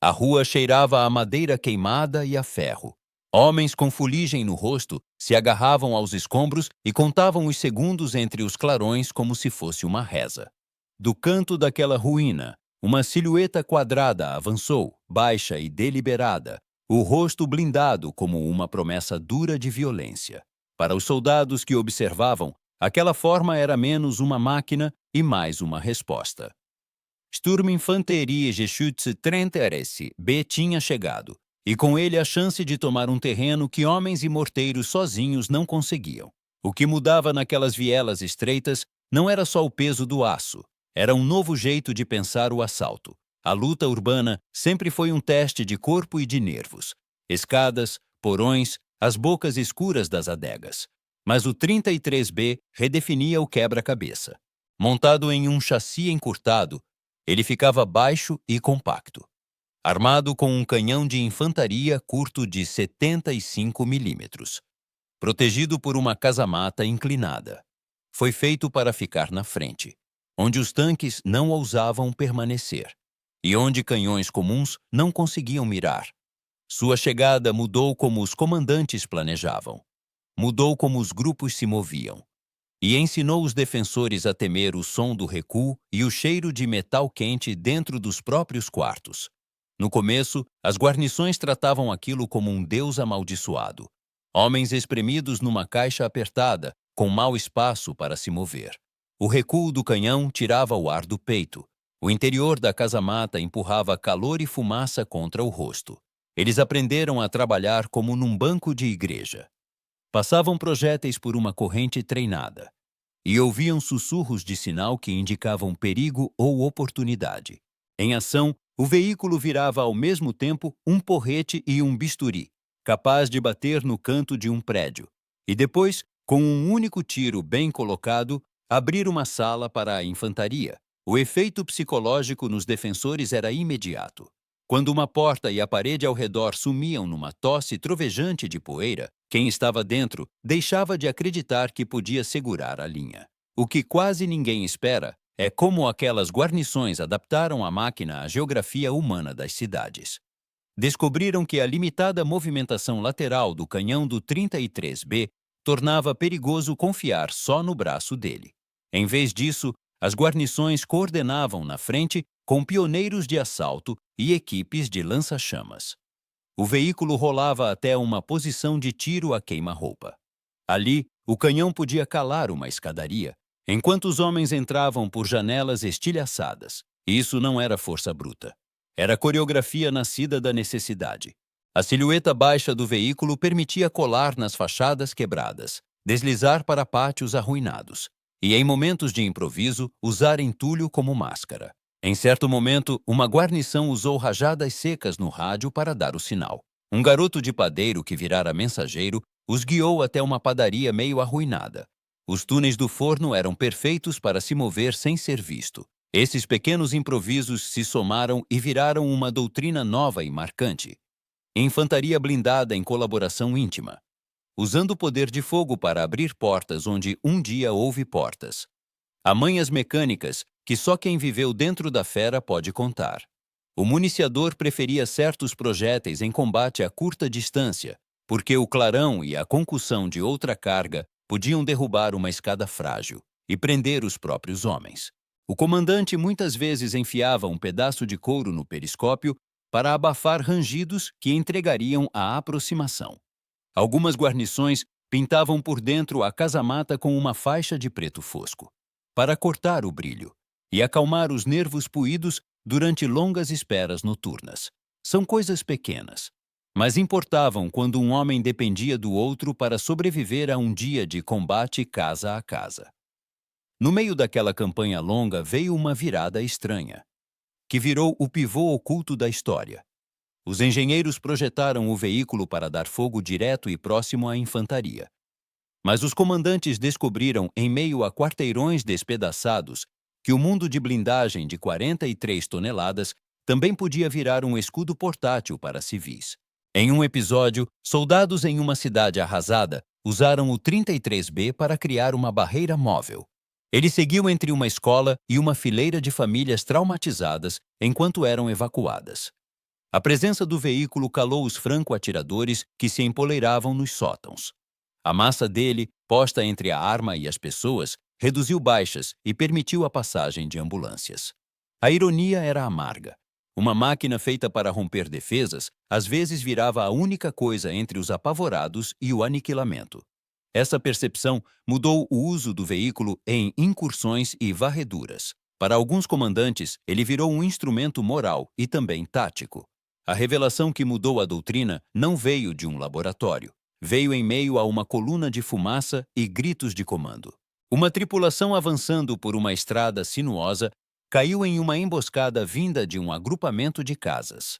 A rua cheirava a madeira queimada e a ferro. Homens com fuligem no rosto se agarravam aos escombros e contavam os segundos entre os clarões como se fosse uma reza. Do canto daquela ruína, uma silhueta quadrada avançou, baixa e deliberada, o rosto blindado como uma promessa dura de violência. Para os soldados que observavam, aquela forma era menos uma máquina e mais uma resposta. Sturminfanteriegeschütze 30 B tinha chegado, e com ele a chance de tomar um terreno que homens e morteiros sozinhos não conseguiam. O que mudava naquelas vielas estreitas não era só o peso do aço, era um novo jeito de pensar o assalto. A luta urbana sempre foi um teste de corpo e de nervos. Escadas, porões, as bocas escuras das adegas. Mas o 33B redefinia o quebra-cabeça. Montado em um chassi encurtado, ele ficava baixo e compacto, armado com um canhão de infantaria curto de 75 milímetros, protegido por uma casamata inclinada. Foi feito para ficar na frente, onde os tanques não ousavam permanecer, e onde canhões comuns não conseguiam mirar. Sua chegada mudou como os comandantes planejavam, mudou como os grupos se moviam, e ensinou os defensores a temer o som do recuo e o cheiro de metal quente dentro dos próprios quartos. No começo, as guarnições tratavam aquilo como um deus amaldiçoado. Homens espremidos numa caixa apertada, com mau espaço para se mover. O recuo do canhão tirava o ar do peito. O interior da casamata empurrava calor e fumaça contra o rosto. Eles aprenderam a trabalhar como num banco de igreja. Passavam projéteis por uma corrente treinada e ouviam sussurros de sinal que indicavam perigo ou oportunidade. Em ação, o veículo virava ao mesmo tempo um porrete e um bisturi, capaz de bater no canto de um prédio, e depois, com um único tiro bem colocado, abrir uma sala para a infantaria. O efeito psicológico nos defensores era imediato. Quando uma porta e a parede ao redor sumiam numa tosse trovejante de poeira, quem estava dentro deixava de acreditar que podia segurar a linha. O que quase ninguém espera é como aquelas guarnições adaptaram a máquina à geografia humana das cidades. Descobriram que a limitada movimentação lateral do canhão do 33B tornava perigoso confiar só no braço dele. Em vez disso, as guarnições coordenavam na frente com pioneiros de assalto e equipes de lança-chamas. O veículo rolava até uma posição de tiro a queima-roupa. Ali, o canhão podia calar uma escadaria, enquanto os homens entravam por janelas estilhaçadas. Isso não era força bruta. Era coreografia nascida da necessidade. A silhueta baixa do veículo permitia colar nas fachadas quebradas, deslizar para pátios arruinados, e, em momentos de improviso, usar entulho como máscara. Em certo momento, uma guarnição usou rajadas secas no rádio para dar o sinal. Um garoto de padeiro que virara mensageiro os guiou até uma padaria meio arruinada. Os túneis do forno eram perfeitos para se mover sem ser visto. Esses pequenos improvisos se somaram e viraram uma doutrina nova e marcante. Infantaria blindada em colaboração íntima, usando o poder de fogo para abrir portas onde um dia houve portas. Amanhas mecânicas que só quem viveu dentro da fera pode contar. O municiador preferia certos projéteis em combate a curta distância, porque o clarão e a concussão de outra carga podiam derrubar uma escada frágil e prender os próprios homens. O comandante muitas vezes enfiava um pedaço de couro no periscópio para abafar rangidos que entregariam a aproximação. Algumas guarnições pintavam por dentro a casamata com uma faixa de preto fosco, para cortar o brilho e acalmar os nervos puídos durante longas esperas noturnas. São coisas pequenas, mas importavam quando um homem dependia do outro para sobreviver a um dia de combate casa a casa. No meio daquela campanha longa veio uma virada estranha, que virou o pivô oculto da história. Os engenheiros projetaram o veículo para dar fogo direto e próximo à infantaria. Mas os comandantes descobriram, em meio a quarteirões despedaçados, que o mundo de blindagem de 43 toneladas também podia virar um escudo portátil para civis. Em um episódio, soldados em uma cidade arrasada usaram o 33B para criar uma barreira móvel. Ele seguiu entre uma escola e uma fileira de famílias traumatizadas enquanto eram evacuadas. A presença do veículo calou os franco-atiradores que se empoleiravam nos sótãos. A massa dele, posta entre a arma e as pessoas, reduziu baixas e permitiu a passagem de ambulâncias. A ironia era amarga. Uma máquina feita para romper defesas, às vezes virava a única coisa entre os apavorados e o aniquilamento. Essa percepção mudou o uso do veículo em incursões e varreduras. Para alguns comandantes, ele virou um instrumento moral e também tático. A revelação que mudou a doutrina não veio de um laboratório. Veio em meio a uma coluna de fumaça e gritos de comando. Uma tripulação avançando por uma estrada sinuosa caiu em uma emboscada vinda de um agrupamento de casas.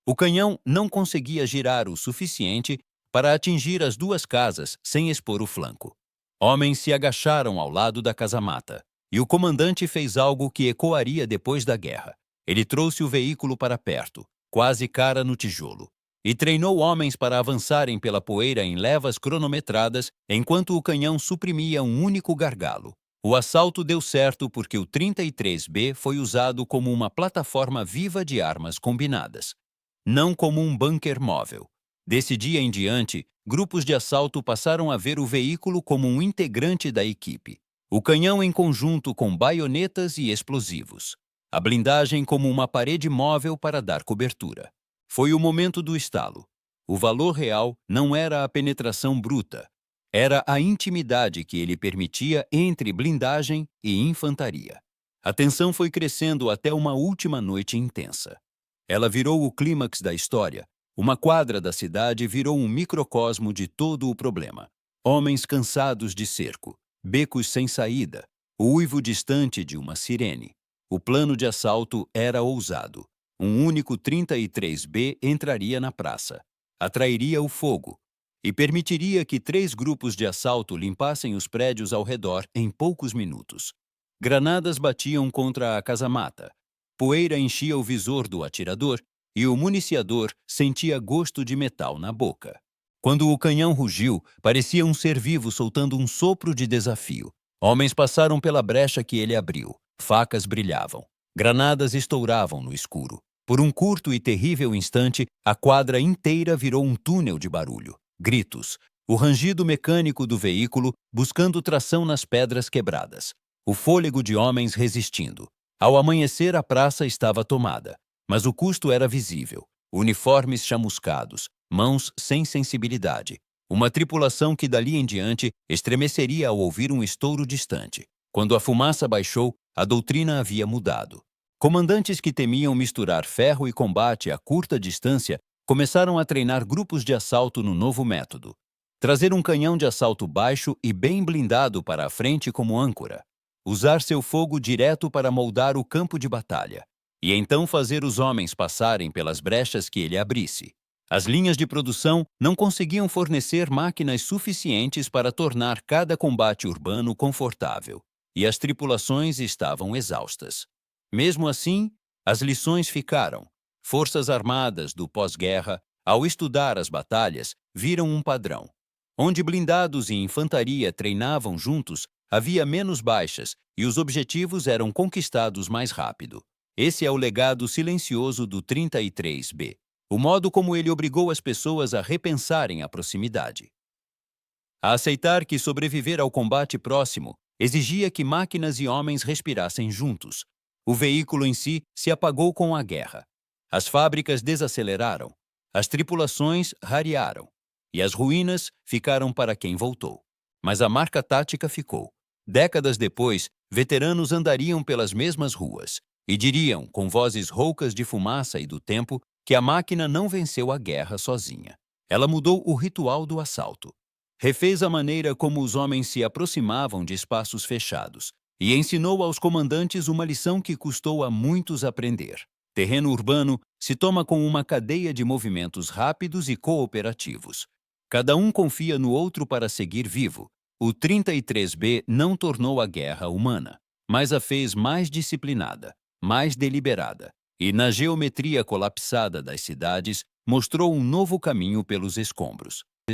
O canhão não conseguia girar o suficiente para atingir as duas casas sem expor o flanco. Homens se agacharam ao lado da casa-mata, e o comandante fez algo que ecoaria depois da guerra. Ele trouxe o veículo para perto, quase cara no tijolo, e treinou homens para avançarem pela poeira em levas cronometradas enquanto o canhão suprimia um único gargalo. O assalto deu certo porque o 33B foi usado como uma plataforma viva de armas combinadas, não como um bunker móvel. Desse dia em diante, grupos de assalto passaram a ver o veículo como um integrante da equipe. O canhão em conjunto com baionetas e explosivos. A blindagem como uma parede móvel para dar cobertura. Foi o momento do estalo. O valor real não era a penetração bruta. Era a intimidade que ele permitia entre blindagem e infantaria. A tensão foi crescendo até uma última noite intensa. Ela virou o clímax da história. Uma quadra da cidade virou um microcosmo de todo o problema. Homens cansados de cerco, becos sem saída, o uivo distante de uma sirene. O plano de assalto era ousado. Um único 33B entraria na praça, atrairia o fogo e permitiria que 3 grupos de assalto limpassem os prédios ao redor em poucos minutos. Granadas batiam contra a casa-mata. Poeira enchia o visor do atirador e o municiador sentia gosto de metal na boca. Quando o canhão rugiu, parecia um ser vivo soltando um sopro de desafio. Homens passaram pela brecha que ele abriu. Facas brilhavam. Granadas estouravam no escuro. Por um curto e terrível instante, a quadra inteira virou um túnel de barulho. Gritos. O rangido mecânico do veículo buscando tração nas pedras quebradas. O fôlego de homens resistindo. Ao amanhecer, a praça estava tomada. Mas o custo era visível. Uniformes chamuscados, mãos sem sensibilidade. Uma tripulação que dali em diante estremeceria ao ouvir um estouro distante. Quando a fumaça baixou, a doutrina havia mudado. Comandantes que temiam misturar ferro e combate a curta distância começaram a treinar grupos de assalto no novo método. Trazer um canhão de assalto baixo e bem blindado para a frente como âncora. Usar seu fogo direto para moldar o campo de batalha. E então fazer os homens passarem pelas brechas que ele abrisse. As linhas de produção não conseguiam fornecer máquinas suficientes para tornar cada combate urbano confortável, e as tripulações estavam exaustas. Mesmo assim, as lições ficaram. Forças armadas do pós-guerra, ao estudar as batalhas, viram um padrão. Onde blindados e infantaria treinavam juntos, havia menos baixas e os objetivos eram conquistados mais rápido. Esse é o legado silencioso do 33B, o modo como ele obrigou as pessoas a repensarem a proximidade. A aceitar que sobreviver ao combate próximo exigia que máquinas e homens respirassem juntos. O veículo em si se apagou com a guerra. As fábricas desaceleraram, as tripulações rarearam, e as ruínas ficaram para quem voltou. Mas a marca tática ficou. Décadas depois, veteranos andariam pelas mesmas ruas e diriam, com vozes roucas de fumaça e do tempo, que a máquina não venceu a guerra sozinha. Ela mudou o ritual do assalto. Refez a maneira como os homens se aproximavam de espaços fechados e ensinou aos comandantes uma lição que custou a muitos aprender. Terreno urbano se toma com uma cadeia de movimentos rápidos e cooperativos. Cada um confia no outro para seguir vivo. O 33B não tornou a guerra humana, mas a fez mais disciplinada, mais deliberada, e na geometria colapsada das cidades mostrou um novo caminho pelos escombros.